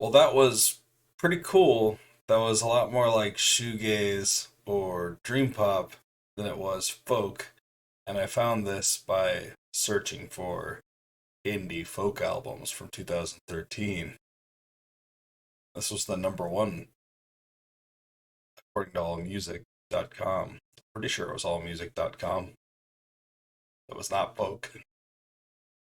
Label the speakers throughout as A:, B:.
A: Well, that was pretty cool. That was a lot more like shoegaze or dream pop than it was folk. And I found this by searching for indie folk albums from 2013. This was the number one according to allmusic.com. Pretty sure it was allmusic.com. It was not folk.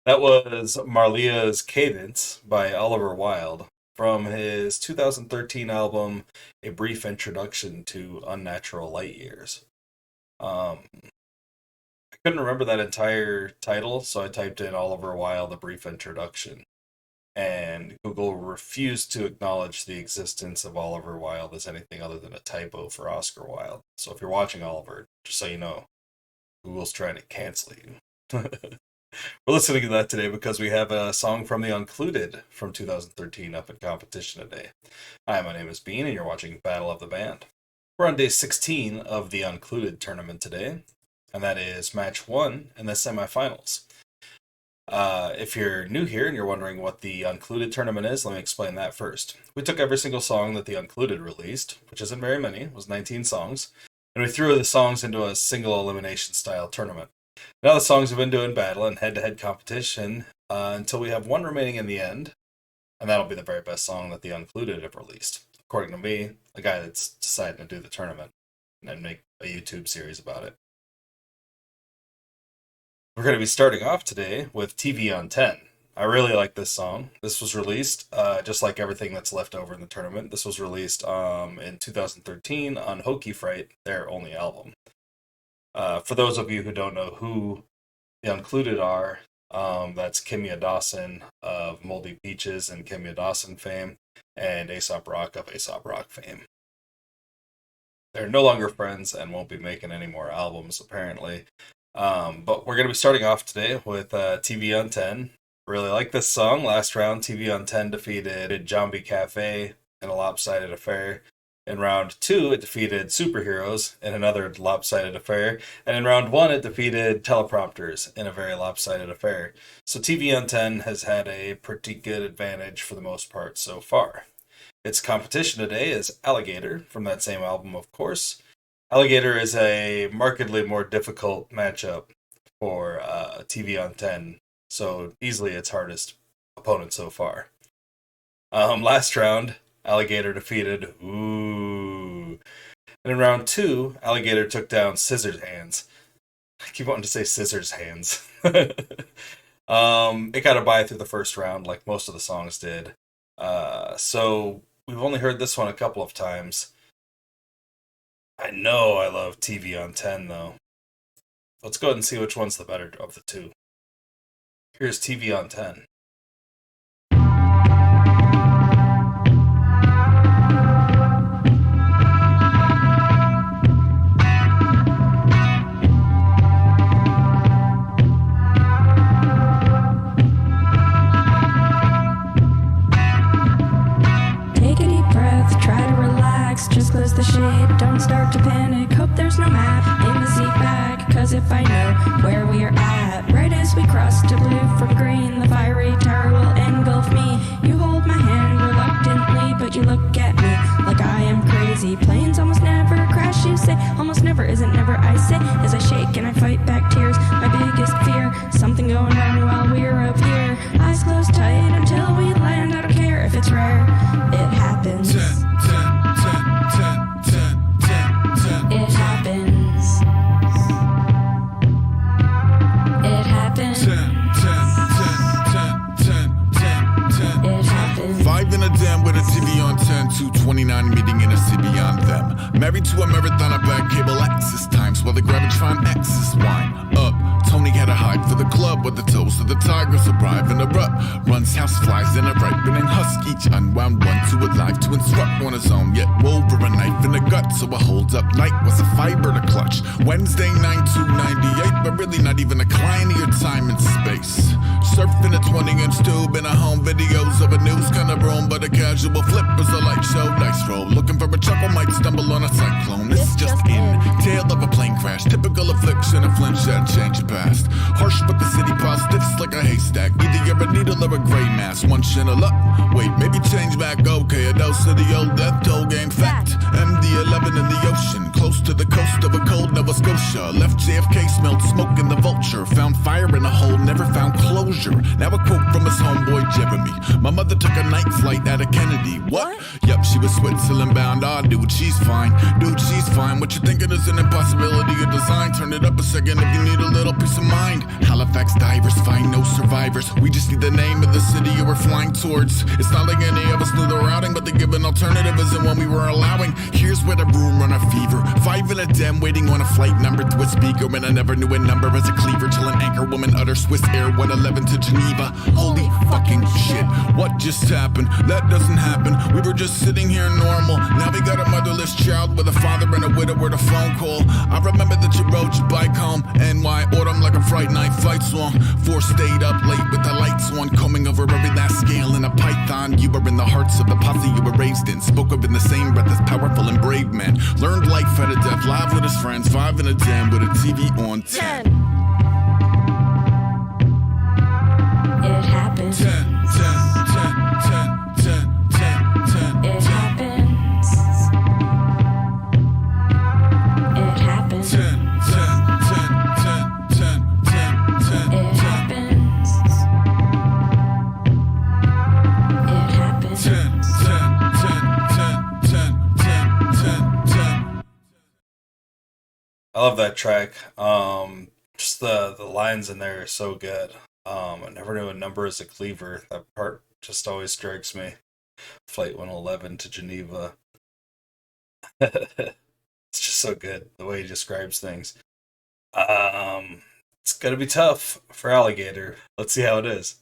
A: That was Marlia's Cadence by Oliver Wilde from his 2013 album A Brief Introduction to Unnatural Light Years. I couldn't remember that entire title, so I typed in Oliver Wilde A Brief Introduction. And Google refused to acknowledge the existence of Oliver Wilde as anything other than a typo for Oscar Wilde. So if you're watching Oliver, just so you know, Google's trying to cancel you. We're listening to that today because we have a song from the Uncluded from 2013 up in competition today. Hi, my name is Bean, and you're watching Battle of the Band. We're on day 16 of the Uncluded tournament today, and that is match 1 in the semifinals. If you're new here and you're wondering what the Uncluded tournament is, let me explain that first. We took every single song that the Uncluded released, which isn't very many, it was 19 songs, and we threw the songs into a single elimination style tournament. Now the songs have been doing battle and head-to-head competition until we have one remaining in the end, and that'll be the very best song that the Uncluded have released, according to me, the guy that's deciding to do the tournament and make a YouTube series about it. We're going to be starting off today with TV on 10. I really like this song. This was released, just like everything that's left over in the tournament, this was released in 2013 on Hokey Fright, their only album. For those of you who don't know who the Uncluded are, that's Kimya Dawson of Moldy Peaches and Kimya Dawson fame, and Aesop Rock of Aesop Rock fame. They're no longer friends and won't be making any more albums, apparently. But we're going to be starting off today with TV on 10. Really like this song. Last round, TV on 10 defeated Jambi Cafe in a lopsided affair. In round 2, it defeated Superheroes in another lopsided affair. And in round 1, it defeated Teleprompters in a very lopsided affair. So TV on 10 has had a pretty good advantage for the most part so far. Its competition today is Alligator, from that same album, of course. Alligator is a markedly more difficult matchup for TV on 10, so easily its hardest opponent so far. Last round, Alligator defeated And in round 2, Alligator took down Scissors Hands. I keep wanting to say Scissors Hands. It got a bye through the first round, like most of the songs did. So we've only heard this one a couple of times. I know I love TV on 10, though. Let's go ahead and see which one's the better of the two. Here's TV on 10.
B: Just close the shade, don't start to panic. Hope there's no map in the seat back, cause if I know where we are at, right as we cross to blue from green, the fiery tower will engulf me. You hold my hand reluctantly, but you look at me like I am crazy. Planes almost never crash, you say. Almost never isn't never, I say, as I shake and I fight back tears. My biggest fear, something going wrong while we're up here. Eyes closed tight until we land, I don't care if it's rare, it happens. It happens. It happens. It happens.
C: 5 in a den with a TV on 10, 229 meeting in a city on them. Married to a marathon of back cable access times while the Gravitron Axis wine up. Tony had a hide for the club with the toes of the tigers arrive in a rut. Runs house flies in a ripening husk, each unwound one too alive to instruct on his own, yet wove her a knife in the gut, so a hold up night was a fiber to clutch. Wednesday 9298, but really not even a client of your time and space. Surfing a 20-inch tube in a home videos of a news kind of room, but a casual flip is a light show dice roll. Looking for a chuckle, might stumble on a cyclone. This is just in tail of a plane crash, typical affliction, a flinch that change your past. Harsh but the city positive, like a haystack. Either you're either a needle or a gray mass. One channel up, wait, maybe change back, okay. A dose of the old death toll game fact. MD-11 in the ocean, close to the coast of a cold Nova Scotia. Left JFK, smelled smoke in the vulture. Found fire in a hole, never found closure. Now a quote from his homeboy Jeremy. My mother took a night flight out of Kennedy. What? Yup, she was Switzerland bound. Ah, dude, she's fine. Dude, she's fine. What you thinking is an impossibility of design? Turn it up a second if you need a little peace of mind. Halifax divers find no survivors. We just need the name of the city you were flying towards. It's not like any of us knew the routing, but the given alternative isn't one we were allowing. Here's where the room run a fever. 5 in a den waiting on a flight number through a speaker. And I never knew a number as a cleaver till an anchor woman utter Swiss Air 111 to Geneva. Holy fucking shit, what just happened? That doesn't happen. We were just sitting here normal. Now we got a motherless child with a father and a widow with a phone call. I remember that you rode your bike home. NY autumn like a Fright Night fight song. 4 stayed up late with the lights on, combing over every last scale in a python. You were in the hearts of the posse you were raised in. Spoke of in the same breath as powerful and brave men. Learned life at a death, live with his friends. 5 in a den with a TV on 10.
B: It happens.
C: 10, 10, 10, 10, 10, 10, 10.
B: It happens. It happens.
C: 10, 10, 10, 10, 10, 10, 10.
B: It happens. It happens.
C: 10, 10, 10, 10, 10, 10, 10.
A: I love that track. Just the lines in there are so good. I never knew a number as a cleaver. That part just always strikes me. Flight 111 to Geneva. It's just so good the way he describes things. It's gonna be tough for Alligator. Let's see how it is.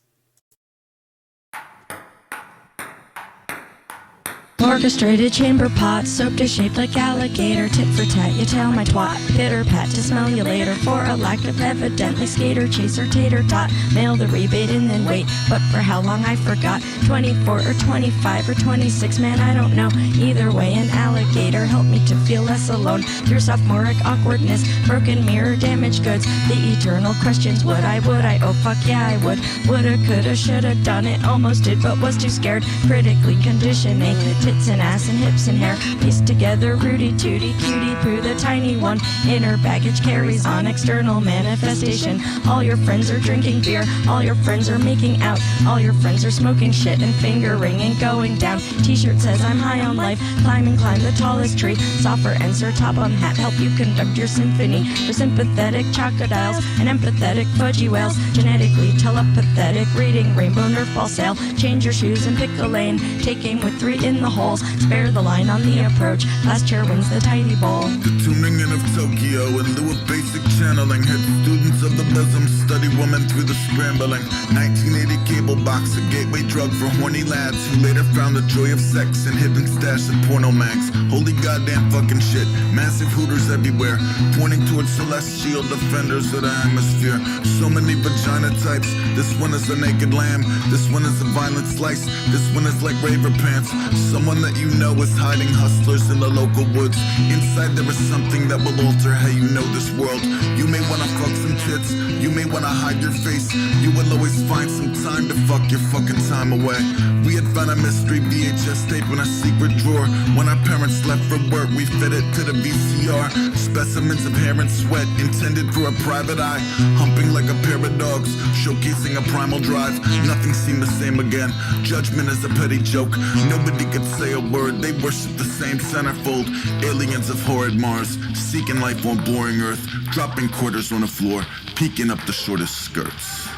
B: Orchestrated chamber pot, soap dish shaped like alligator. Tit for tat, you tell my twat. Pitter pat to smell you later. For a lack of evidently skater, chaser, tater tot. Mail the rebate and then wait. But for how long I forgot. 24 or 25 or 26, man, I don't know. Either way, an alligator helped me to feel less alone. Through sophomoric awkwardness, broken mirror, damaged goods. The eternal questions, would I, oh fuck yeah I would. Woulda, coulda, shoulda done it, almost did but was too scared. Critically conditioning, tits and ass and hips and hair. Pieced together, Rudy Tooty, cutie poo, the tiny one. Inner baggage carries on external manifestation. All your friends are drinking beer, all your friends are making out, all your friends are smoking shit and fingering and going down. T-shirt says I'm high on life, climb the tallest tree. Soffer and Sir Top on hat help you conduct your symphony. For sympathetic crocodiles and empathetic fudgy whales. Genetically telepathetic, reading rainbow nerf ball sail. Change your shoes and pick a lane. Take aim with 3 in the holes. Spare the line on the approach. Last chair wins the tidy bowl.
C: The tuning in of Tokyo in lieu of basic channeling. Hit students of the bosom, study women through the scrambling. 1980 cable box, a gateway drug for horny lads who later found the joy of sex and hidden stash of porno mags. Holy goddamn fucking shit, massive hooters everywhere, pointing towards celestial defenders of the hemisphere. So many vagina types, this one is a naked lamb, this one is a violent slice, this one is like raver pants. Someone that you know is hiding hustlers in the local woods. Inside there is something that will alter how you know this world. You may wanna fuck some tits, you may wanna hide your face. You will always find some time to fuck your fucking time away. We had found a mystery VHS tape in a secret drawer. When our parents left for work, we fed it to the VCR. Specimens of hair and sweat intended for a private eye. Humping like a pair of dogs, showcasing a primal drive. Nothing seemed the same again. Judgment is a petty joke. Nobody could say a word. They worship the same centerfold. Aliens of horrid Mars, seeking life on boring Earth. Dropping quarters on the floor, peeking up the shortest skirts.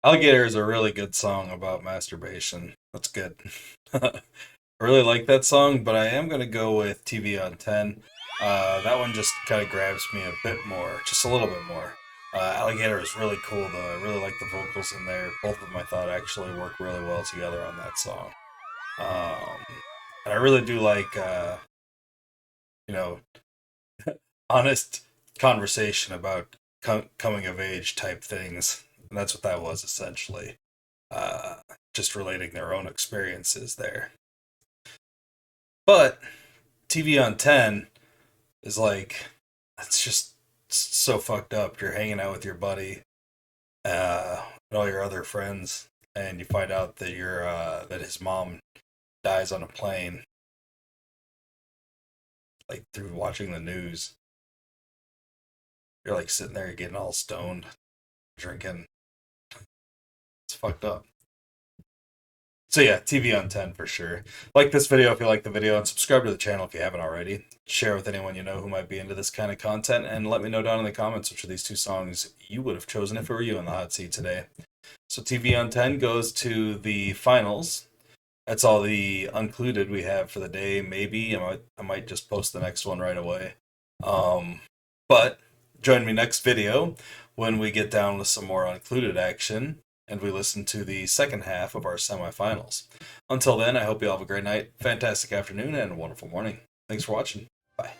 A: Alligator is a really good song about masturbation. That's good. I really like that song, but I am going to go with TV on 10. That one just kind of grabs me a bit more, just a little bit more. Alligator is really cool, though. I really like the vocals in there. Both of them I thought actually work really well together on that song. Um, and I really do like, you know, honest conversation about coming of age type things. And that's what that was essentially. Uh, just relating their own experiences there. But TV on 10 is like, it's just so fucked up. You're hanging out with your buddy, and all your other friends, and you find out that that his mom dies on a plane, like through watching the news. You're like sitting there getting all stoned, drinking. It's fucked up. So yeah, TV on 10 for sure. Like this video if you like the video, and subscribe to the channel if you haven't already. Share with anyone you know who might be into this kind of content, and let me know down in the comments which of these two songs you would have chosen if it were you in the hot seat today. So TV on 10 goes to the finals. That's all the Uncluded we have for the day. Maybe I might just post the next one right away. But join me next video when we get down with some more Uncluded action and we listen to the second half of our semifinals. Until then, I hope you all have a great night, fantastic afternoon, and a wonderful morning. Thanks for watching. Bye.